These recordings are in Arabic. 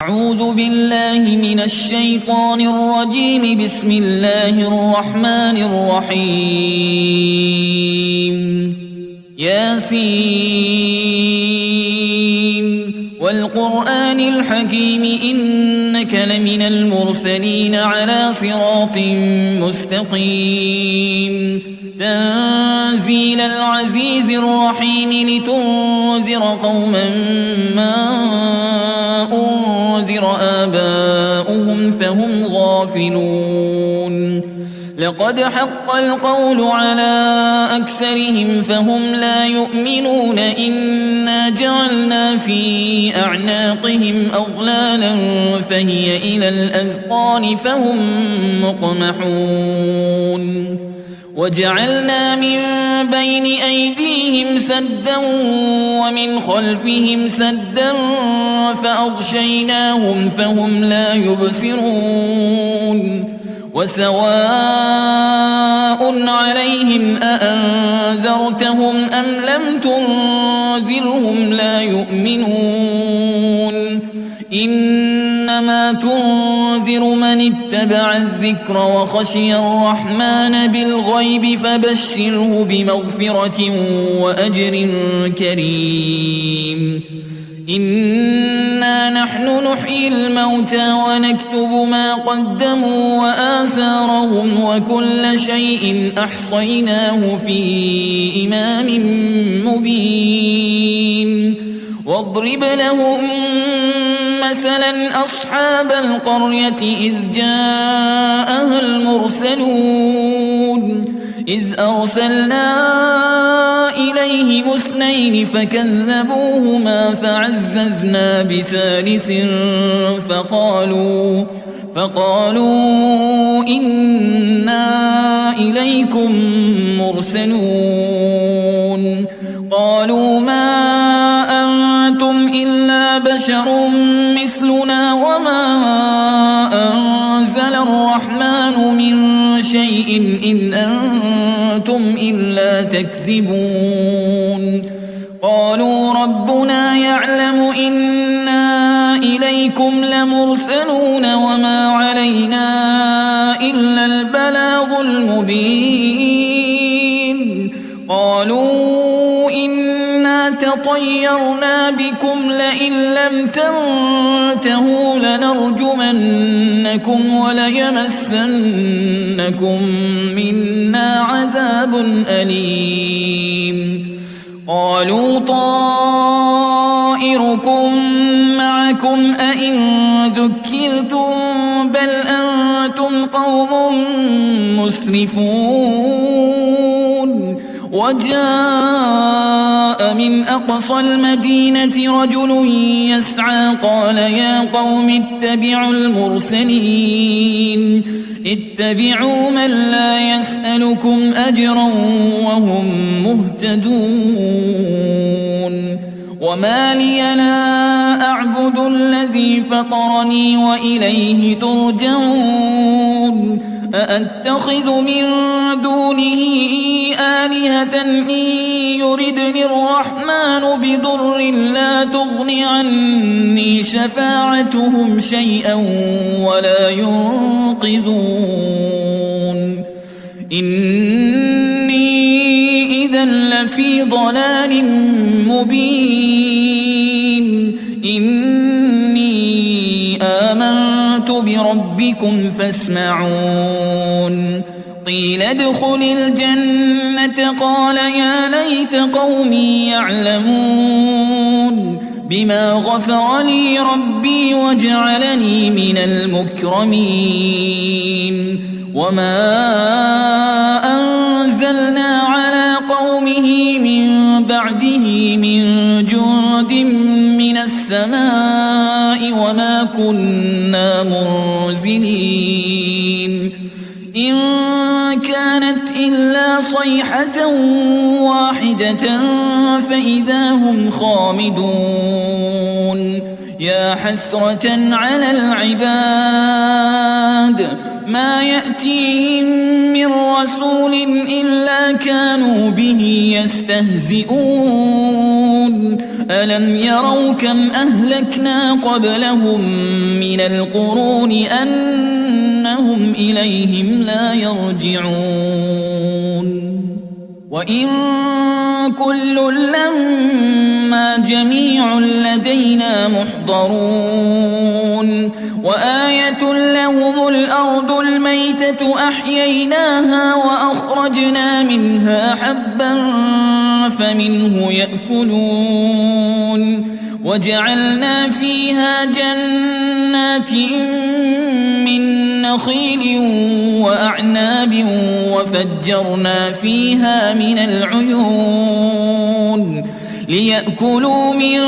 أعوذ بالله من الشيطان الرجيم. بسم الله الرحمن الرحيم. ياسين والقرآن الحكيم إنك لمن المرسلين على صراط مستقيم. تنزيل العزيز الرحيم لتنذر قوما ما أنذر آباؤهم فهم غافلون. لقد حق القول على أكثرهم فهم لا يؤمنون. إنا جعلنا في أعناقهم أغلالا فهي إلى الأذقان فهم مقمحون. وجعلنا من بين أيديهم سدا ومن خلفهم سدا فأغشيناهم فهم لا يبصرون. وسواء عليهم أأنذرتهم أم لم تنذرهم لا يؤمنون. إنما تنذر من اتبع الذكر وخشي الرحمن بالغيب فبشره بمغفرة وأجر كريم. إنا نحن نحيي الموتى ونكتب ما قدموا وآثارهم وكل شيء أحصيناه في إمام مبين. واضرب لهم مثلا أصحاب القرية إذ جاءها المرسلون. إذ أرسلنا إليهم اثنين فكذبوهما فعززنا بثالث فقالوا إنا إليكم مرسلون. قالوا ما أنتم إلا بشر مثلنا وما أنزل الرحمن من شيء إن أنتم إلا تكذبون. قالوا ربنا يعلم إنا إليكم لمرسلون وما علينا إلا البلاغ المبين. قالوا إنا تطيرنا بكم لئن لم تنتهوا لنرجمنكم وليمسنكم منا عذاب أليم. قالوا طائركم معكم أئن ذكرتم بل أنتم قوم مسرفون. وجاء من أقصى المدينة رجل يسعى قال يا قوم اتبعوا المرسلين. اتبعوا من لا يسألكم أجرا وهم مهتدون. وما لي لا أعبد الذي فطرني وإليه ترجعون. أأتخذ من دونه آلهة إن يردني الرحمن بضر لا تغني عني شفاعتهم شيئا ولا ينقذون. إني إذا لفي ضلال مبين. إني آمنت بربكم فاسمعون. قيل ادخل الجنة قال يا ليت قومي يعلمون بما غفر لي ربي وجعلني من المكرمين. وما أنزلنا على قومه من بعده من جند من السماء وما كنا منزلين. إن كانت إلا صيحة واحدة فإذا هم خامدون. يا حسرة على العباد ما يأتيهم من رسول إلا كانوا به يستهزئون. ألم يروا كم أهلكنا قبلهم من القرون أنهم إليهم لا يرجعون وإن كل لما جميع لدينا محضرون وآية لهم الأرض الميتة أحييناها وأخرجنا منها حبا فمنه يأكلون وجعلنا فيها جنات من نخيل وأعناب وفجرنا فيها من العيون ليأكلوا من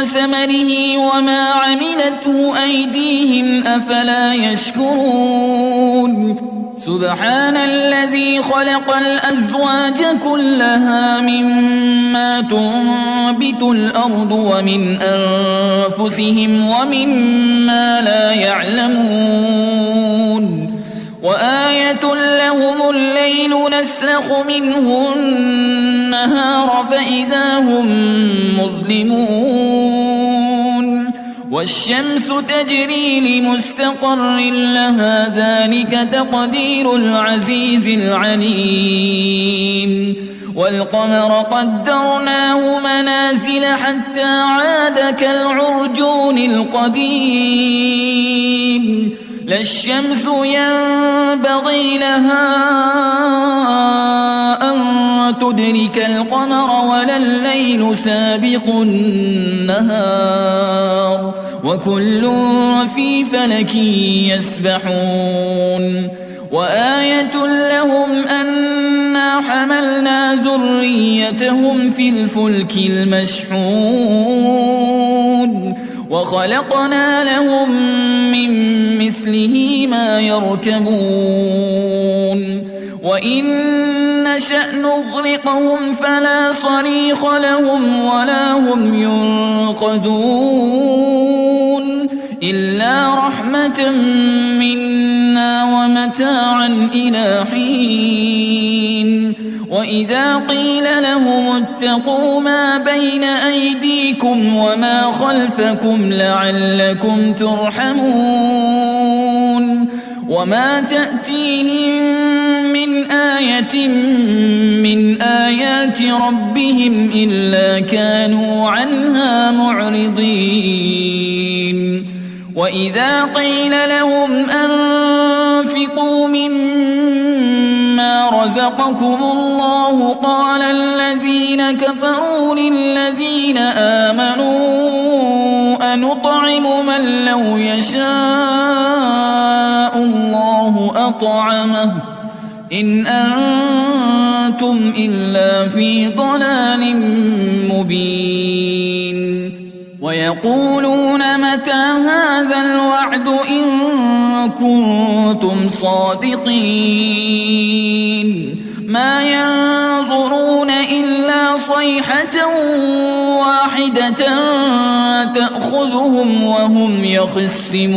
ثمره وما عملته أيديهم أفلا يشكرون سبحان الذي خلق الأزواج كلها مما تنبت الأرض ومن أنفسهم ومما لا يعلمون وآية لهم الليل نسلخ منه النهار فإذا هم مظلمون والشمس تجري لمستقر لها ذلك تقدير العزيز العليم والقمر قدرناه منازل حتى عاد كالعرجون القديم لا الشمس ينبغي لها أن تدرك القمر ولا الليل سابق النهار وكل في فلك يسبحون وآية لهم أنا حملنا ذريتهم في الفلك المشحون وخلقنا لهم من مثله ما يركبون وإن نشأ نغرقهم فلا صريخ لهم ولا هم ينقذون إلا رحمة منا ومتاعا إلى حين وإذا قيل لهم اتقوا ما بين أيديكم وما خلفكم لعلكم ترحمون وما تأتيهم من آية من آيات ربهم إلا كانوا عنها معرضين وإذا قيل لهم أنفقوا مما رزقكم الله قال الذين كفروا للذين آمنوا أنطعم من لو يشاء الله أطعمه إن أنتم إلا في ضلال مبين ويقولون متى هذا الوعد إن كنتم صادقين ما ينظرون إلا صيحة واحدة تأخذهم وهم يخصمون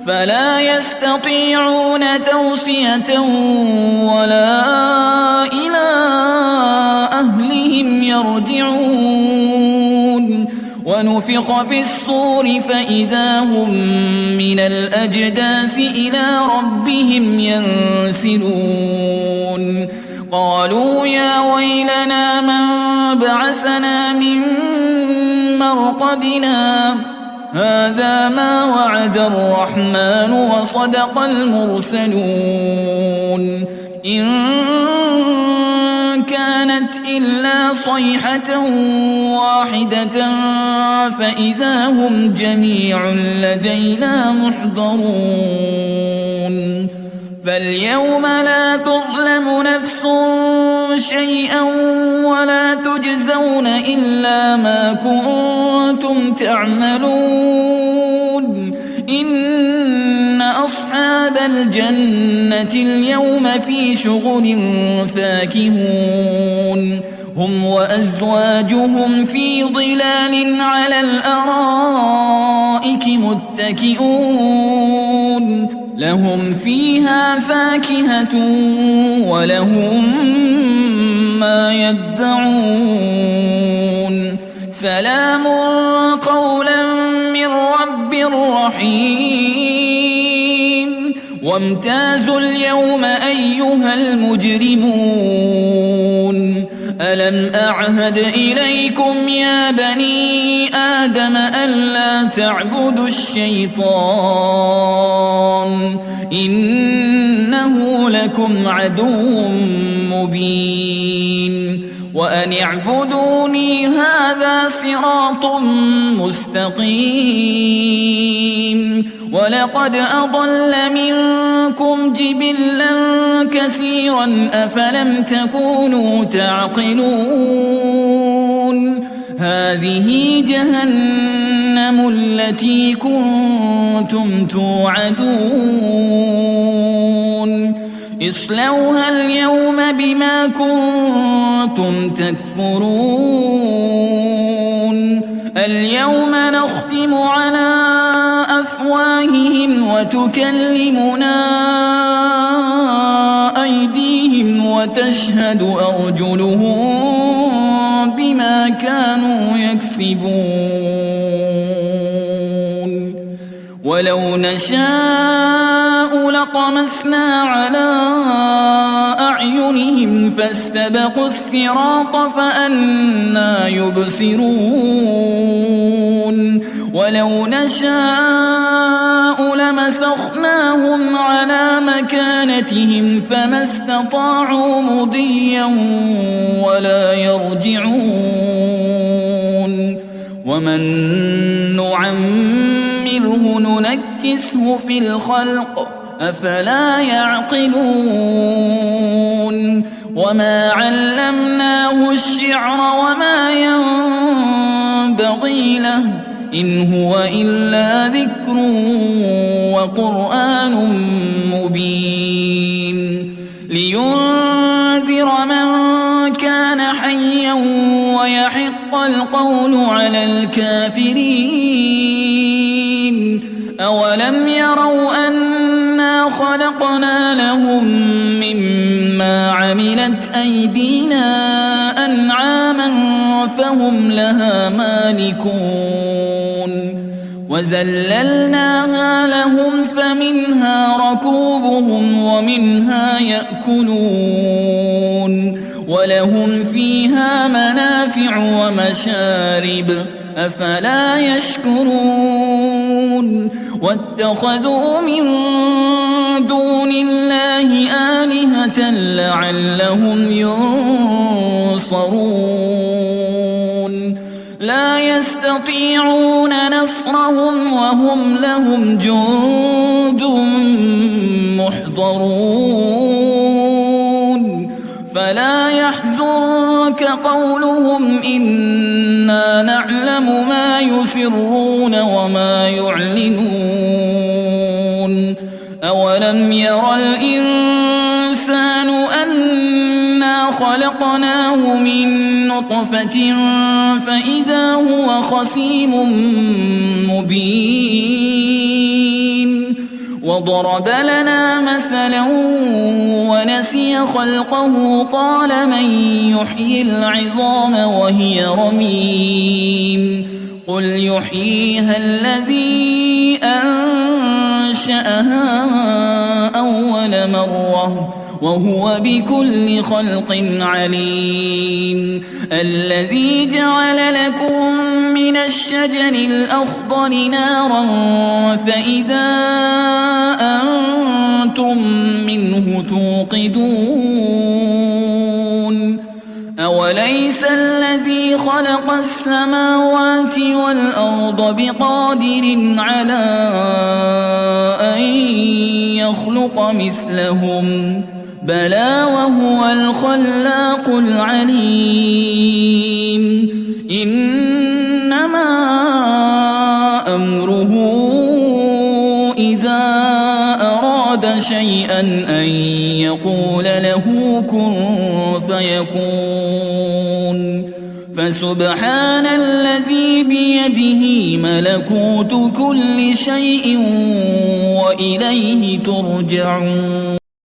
فلا يستطيعون توصية ولا إلى أهلهم يرجعون ونفخ في الصور فإذا هم من الأجداث إلى ربهم ينسلون قالوا يا ويلنا من بعثنا من مرقدنا هذا ما وعد الرحمن وصدق المرسلون إن كانت إلا صيحة واحدة فإذا هم جميع لدينا محضرون فاليوم لا تظلم نفس شيئا ولا تجزون إلا ما كنتم تعملون إن أصحاب الجنة اليوم في شغل فاكهون هم وأزواجهم في ظلال على الأرائك متكئون لهم فيها فاكهة ولهم ما يدعون سلام قولا من رب رحيم وامتازوا اليوم أيها المجرمون ألم أعهد إليكم يا بني آدم ألا تعبدوا الشيطان إنه لكم عدو مبين وأن اعبدوني هذا صراط مستقيم ولقد أضل منكم جبلا كثيرا أفلم تكونوا تعقلون هذه جهنم التي كنتم توعدون اصلوها اليوم بما كنتم تكفرون اليوم نختم على أفواههم وتكلمنا أيديهم وتشهد أرجلهم بما كانوا يكسبون ولو نشاء لطمسنا على أعينهم فاستبقوا الصراط فأنى يبصرون ولو نشاء لمسخناهم على مكانتهم فما استطاعوا مضيا ولا يرجعون ومن نعمره ننكسه في الخلق أفلا يعقلون وما علمناه الشعر وما ينبغي له إن هو إلا ذكر وقرآن مبين لينذر من كان حيا ويحق القول على الكافرين أولم يروا أنا خلقنا لهم مما عملت أيدينا أنعاما فهم لها مالكون وذللناها لهم فمنها ركوبهم ومنها يأكلون ولهم فيها منافع ومشارب أفلا يشكرون واتخذوا من دون الله آلهة لعلهم ينصرون لا يستطيعون نصرهم وهم لهم جند محضرون فلا يحزنك قولهم إنا نعلم ما يسرون وما يعلنون أولم ير الإنسان أنا خلقناه من نطفة فإذا هو خصيم مبين وضرب لنا مثلا ونسي خلقه قال من يحيي العظام وهي رميم قل يحييها الذي أنشأها أول مرة وهو بكل خلق عليم الذي جعل لكم من الشجر الأخضر نارا فإذا أنتم منه توقدون أوليس الذي خلق السماوات والأرض بقادر على أن يخلق مثلهم بلى وهو الخلاق العليم إنما أمره إذا أراد شيئا أن يقول له كن فيكون فسبحان الذي بيده ملكوت كل شيء وإليه ترجعون.